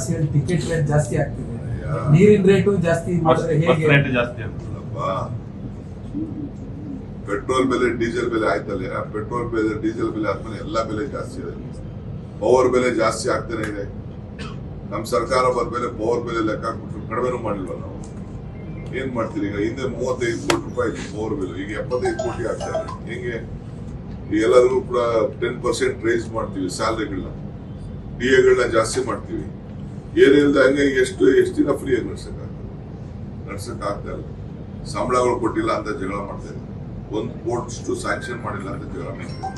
ಜಾಸ್ತಿ ಹೇಳಿ ticket rate ಜಾಸ್ತಿ ಆಗ್ತಿದೆ, ನೀರಿನ ರೇಟು ಜಾಸ್ತಿ ಮಾಡಿದ್ರೆ ಹೇಗೆ? ಪೆಟ್ರೋಲ್ ಬೆಲೆ ಡೀಸೆಲ್ ಬೆಲೆ ಆಯ್ತಲ್ಲ, ಪೆಟ್ರೋಲ್ ಬೆಲೆ ಡೀಸೆಲ್ ಬೆಲೆ ಆದ್ಮೇಲೆ ಎಲ್ಲಾ ಬೆಲೆ ಜಾಸ್ತಿ ಇದೆ. ಪವರ್ ಬೆಲೆ ಜಾಸ್ತಿ ಆಗ್ತಾನೆ ಇದೆ. ನಮ್ ಸರ್ಕಾರ ಬಂದ್ಮೇಲೆ ಪವರ್ ಬೆಲೆ ಲೆಕ್ಕ ಹಾಕ್ಬಿಟ್ಟು ಕಡಿಮೆನೂ ಮಾಡಿಲ್ವ ನಾವು? ಏನ್ ಮಾಡ್ತೀರಿ? ಈಗ ಹಿಂದೆ 35 ಕೋಟಿ ರೂಪಾಯಿ ಇತ್ತು ಪವರ್ ಬೆಲೆ, ಈಗ 75 ಕೋಟಿ ಆಗ್ತಾರೆ. ಹೆಂಗೆ? ಈಗ ಎಲ್ಲರಿಗೂ ಕೂಡ 10% ರೈಸ್ ಮಾಡ್ತೀವಿ, ಸ್ಯಾಲರಿಗಳನ್ನ, ಡಿಎಗಳನ್ನ ಜಾಸ್ತಿ ಮಾಡ್ತೀವಿ. ಏನಿಲ್ಲದ ಹಂಗೆ ಎಷ್ಟು ದಿನ ಫ್ರೀಯಾಗಿ ನಡ್ಸಕ್ ಆಗ್ತಾ ಇಲ್ಲ. ಸಂಬಳಗಳು ಕೊಟ್ಟಿಲ್ಲ ಅಂತ ಜಗಳ ಮಾಡ್ತಾ ಇದ್ದಾರೆ, ಒಂದು ಪೋಸ್ಟ್ ಸ್ಯಾಂಕ್ಷನ್ ಮಾಡಿಲ್ಲ ಅಂತ ಜಗಳ ಮಾಡ್ತಾರೆ.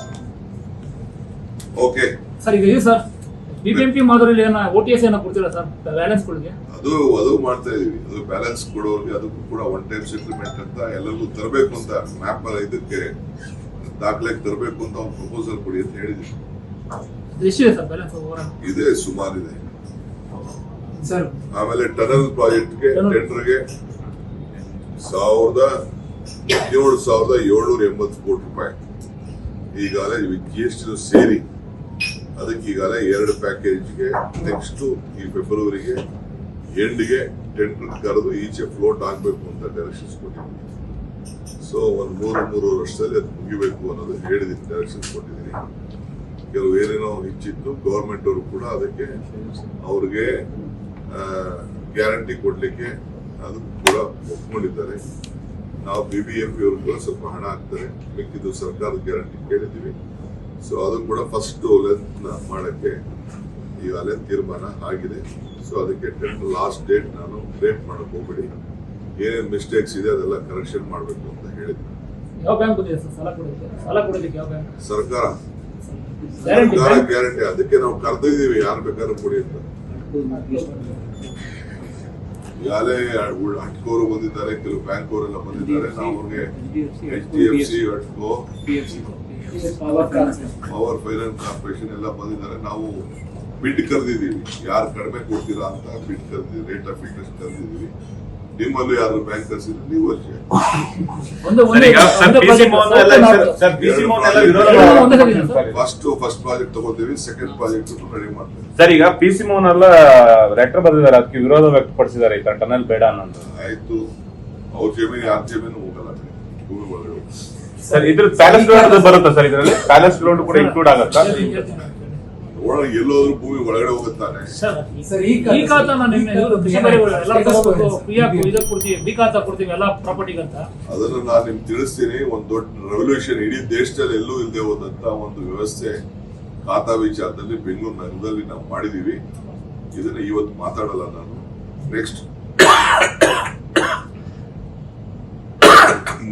ಓಕೆ ಸರ್, ಈಗ ಸರ್ ಬಿಬಿಎಂಪಿ ಮಾದರಿಯಲ್ಲಿ OTS ಏನೋ ಕೊಡ್ತೀರಾ ಸರ್ ಬ್ಯಾಲೆನ್ಸ್ ಗಳಿಗೆ? ಅದು ಮಾಡ್ತಾ ಇದೀವಿ. ಅದು ಬ್ಯಾಲೆನ್ಸ್ ಕೊಡೋರಿಗೆ ಅದಕ್ಕೂ ಕೂಡ ಒನ್ ಟೈಮ್ ಸೆಟಲ್ಮೆಂಟ್ ಅಂತ ಎಲ್ಲರಿಗೂ ತರಬೇಕು ಅಂತ ಮ್ಯಾಪ್ ಇದಕ್ಕೆ ದಾಖಲೆಗೆ ತರಬೇಕು ಅಂತ ಒಂದು ಪ್ರಪೋಸಲ್ ಕೊಡಿ ಅಂತ ಹೇಳಿದ್ವಿ. ಎಷ್ಟಿದೆ ಸರ್ ಬ್ಯಾಲೆನ್ಸ್? ಇದೆ, ಸುಮಾರಿದೆ ಸರ್. ಆಮೇಲೆ ಟನಲ್ ಪ್ರಾಜೆಕ್ಟ್ಗೆ ಟೆಂಡರ್ಗೆ 17,780 ಕೋಟಿ ರೂಪಾಯಿ ಈಗಾಗಲೇ GST ಸೇರಿ ಅದಕ್ಕೆ ಈಗಾಗಲೇ 2 ಪ್ಯಾಕೇಜ್ಗೆ ನೆಕ್ಸ್ಟ್ ಈ ಫೆಬ್ರವರಿಗೆ ಎಂಡ್ಗೆ ಟೆಂಡರ್ ಕರೆದು ಈಚೆ ಫ್ಲೋಟ್ ಆಗ್ಬೇಕು ಅಂತ ಡೈರೆಕ್ಷನ್ಸ್ ಕೊಟ್ಟಿದ್ದೀನಿ. ಸೊ ಒಂದು 3 ವರ್ಷದಲ್ಲಿ ಅದು ಮುಗಿಬೇಕು ಅನ್ನೋದು ಹೇಳಿದ್ದೀನಿ, ಡೈರೆಕ್ಷನ್ಸ್ ಕೊಟ್ಟಿದ್ದೀನಿ. ಕೆಲವು ಏನೇನೋ ಹೆಚ್ಚಿತ್ತು, ಗವರ್ಮೆಂಟ್ ಅವರು ಕೂಡ ಅದಕ್ಕೆ ಅವ್ರಿಗೆ ಗ್ಯಾರಂಟಿ ಕೊಡ್ಲಿಕ್ಕೆ ಅದು ಕೂಡ ಒಪ್ಕೊಂಡಿದ್ದಾರೆ. ನಾವು BBMP ಅವರು ಕೂಡ ಸ್ವಲ್ಪ ಹಣ ಹಾಕ್ತಾರೆ, ಮಿಕ್ಕಿದ್ದು ಸರ್ಕಾರದ ಗ್ಯಾರಂಟಿ ಕೇಳಿದ್ದೀವಿ. ಸೊ ಅದು ಕೂಡ ಫಸ್ಟ್ ಲೆಂತ್ ಮಾಡಕ್ಕೆ ಈಗಾಗಲೇ ತೀರ್ಮಾನ ಆಗಿದೆ. ಸೊ ಅದಕ್ಕೆ ಟೆಂಡರ್ ಲಾಸ್ಟ್ ಡೇಟ್ ನಾನು ಲೇಟ್ ಮಾಡಕ್ ಹೋಗ್ಬೇಡಿ, ಏನೇನು ಮಿಸ್ಟೇಕ್ಸ್ ಇದೆ ಅದೆಲ್ಲ ಕರೆಕ್ಷನ್ ಮಾಡಬೇಕು ಅಂತ ಹೇಳಿದ್ವಿ. ಯಾವ ಬ್ಯಾಂಕ್ ಇದೆ ಸರ್ ಸಾಲ ಕೊಡೋದಕ್ಕೆ? ಯಾವ ಬ್ಯಾಂಕ್? ಸರ್ಕಾರ ಗ್ಯಾರಂಟಿ, ಅದಕ್ಕೆ ನಾವು ಕರೆದಿದ್ದೀವಿ, ಯಾರು ಬೇಕಾದ್ರೂ ಕೊಡಿ ಅಂತ. ಈಗಾಗಲೇ ಹಟ್ಕೋರು ಬಂದಿದ್ದಾರೆ, ಕೆಲವು ಬ್ಯಾಂಕ್ ಅವರೆಲ್ಲ ಬಂದಿದ್ದಾರೆ. ನಾವು ಅವ್ರಿಗೆ HDFC, ಹಟ್ಕೋ, ಪವರ್ ಫೈನಾನ್ಸ್ ಕಾರ್ಪೊರೇಷನ್ ಎಲ್ಲ ಬಂದಿದ್ದಾರೆ. ನಾವು ಬಿಡ್ ಕರೆದಿದ್ದೀವಿ, ಯಾರು ಕಡಿಮೆ ಕೊಡ್ತೀರಾ ಅಂತ ಬಿಡ್ ಕರೆದಿದ್ದೀವಿ, ರೇಟ್ ಆಫ್ ಇಂಟ್ರೆಸ್ಟ್ ಕರೆದಿದ್ದೀವಿ. ನಿಮ್ಮಲ್ಲೂ ಯಾರು ಬ್ಯಾಂಕ್ ಕರೆಸಿದ್ರೆ ನೀವು ಅಷ್ಟೇ. ಫಸ್ಟ್ ಪ್ರಾಜೆಕ್ಟ್ ತಗೋತೀವಿ, ಸೆಕೆಂಡ್ ಪ್ರಾಜೆಕ್ಟ್ ರೆಡಿ ಮಾಡ್ತೀವಿ. ಸರ್, ಈಗ PC ಮೋಹನ್ ಎಲ್ಲ ಲೆಟರ್ ಬರೆದಿದ್ದಾರೆ, ಅದಕ್ಕೆ ವಿರೋಧ ವ್ಯಕ್ತಪಡಿಸಿದ್ದಾರೆ, ಈ ತರ ಟನಲ್ ಬೇಡ ಅನ್ನೋದು. ಆಯ್ತು, ಅವ್ರ ಜಮೀನು ಯಾರ ಜಮೀನು ಹೋಗಲ್ಲ, ಭೂಮಿ ಒಳಗಡೆ. ಸರ್, ಇದ್ರ ಪ್ಯಾಲೇಸ್ ಲೋಡ್ ಬರುತ್ತಾ ಸರ್? ಇದರಲ್ಲಿ ಪ್ಯಾಲೇಸ್ ಲೋಡ್ ಕೂಡ ಇನ್ಕ್ಲೂಡ್ ಆಗುತ್ತಾ? ಒಳಗೆ ಎಲ್ಲೋದ್ರೂ ಭೂಮಿ ಒಳಗಡೆ ಹೋಗುತ್ತಾನೆ. ಅದನ್ನು ನಾನು ನಿಮ್ಗೆ ತಿಳಿಸ್ತೀನಿ. ಒಂದು ದೊಡ್ಡ ರೆವಲ್ಯೂಷನ್ ಇಡೀ ದೇಶದಲ್ಲಿ ಎಲ್ಲೂ ಇಲ್ಲದೆ ಹೋದಂತ ಒಂದು ವ್ಯವಸ್ಥೆ ಖಾತಾ ವಿಚಾರದಲ್ಲಿ ಬೆಂಗಳೂರು ನಗರದಲ್ಲಿ ನಾವು ಮಾಡಿದೀವಿ. ಇದನ್ನ ಇವತ್ತು ಮಾತಾಡಲ್ಲ ನಾನು.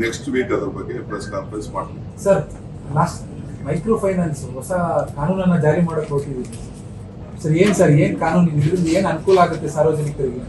ನೆಕ್ಸ್ಟ್ ವೀಕ್ ಅದ್ರ ಬಗ್ಗೆ ಪ್ರೆಸ್ ಕಾನ್ಫರೆನ್ಸ್ ಮಾಡ್ತೀನಿ. ಸರ್, ಲಾಸ್ಟ್ ಮೈಕ್ರೋ ಫೈನಾನ್ಸ್ ಹೊಸ ಕಾನೂನನ್ನ ಜಾರಿ ಮಾಡಕ್ ಹೋಗ್ತಿದ್ದೀವಿ ಸರ್. ಏನ್ ಕಾನೂನು, ಇದರಿಂದ ಏನ್ ಅನುಕೂಲ ಆಗುತ್ತೆ ಸಾರ್ವಜನಿಕರಿಗೆ?